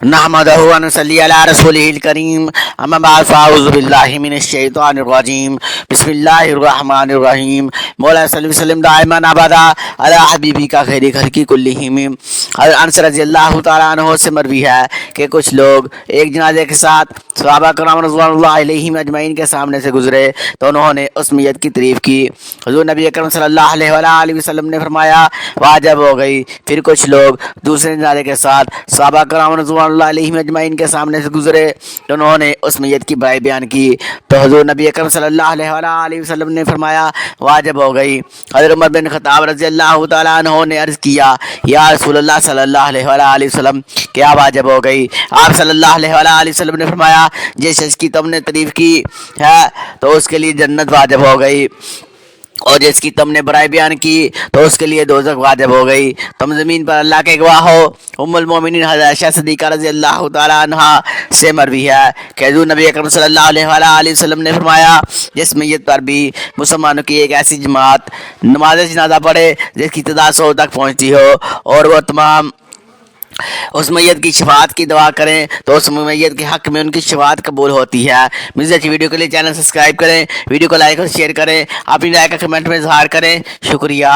نحمدہ و نصلی علی رسولہ الکریم اما بعد فاعوذ باللہ من الشیطان الرجیم بسم اللہ الرحمن الرحیم مولا صلی اللہ علیہ وسلم دائما ابدا علی حبیبی کا خیر خلقی کلہم۔ حضرت انس رضی اللہ تعالیٰ عنہ سے مروی ہے کہ کچھ لوگ ایک جنازے کے ساتھ صحابہ کرام رضوان اللہ علیہم اجمعین کے سامنے سے گزرے تو انہوں نے اس میت کی تعریف کی۔ حضور نبی اکرم صلی اللہ علیہ وسلم نے فرمایا واجب ہو گئی۔ پھر کچھ لوگ دوسرے جنازے کے ساتھ صحابہ کرام رضوان اللہ علیہم اجمعین کے سامنے سے گزرے تو انہوں نے اس میت کی برائی بیان کی تو حضور نبی اکرم صلی اللہ علیہ وسلم نے فرمایا واجب ہو گئی۔ حضرت عمر بن خطاب رضی اللہ تعالیٰ عنہ نے عرض کیا یا رسول اللہ صلی اللہ علیہ وسلم کیا واجب ہو گئی؟ آپ صلی اللہ علیہ وسلم نے فرمایا جس شخص کی تم نے تعریف کی ہے تو اس کے لیے جنت واجب ہو گئی، اور جس کی تم نے برائی بیان کی تو اس کے لیے دوزخ واجب ہو گئی۔ تم زمین پر اللہ کے گواہ ہو۔ ام المومنین حضرت عائشہ صدیقہ رضی اللہ تعالیٰ عنہ سے مروی ہے کہ حضور نبی اکرم صلی اللہ علیہ وسلم نے فرمایا جس میت پر بھی مسلمانوں کی ایک ایسی جماعت نماز جنازہ پڑھے جس کی تعداد 100 تک پہنچتی ہو اور وہ تمام اس میت کی شفاعت کی دعا کریں تو اس میت کے حق میں ان کی شفاعت قبول ہوتی ہے۔ مزید اچھی ویڈیو کے لیے چینل سبسکرائب کریں، ویڈیو کو لائک اور شیئر کریں، اپنی رائے کا کمنٹ میں اظہار کریں۔ شکریہ۔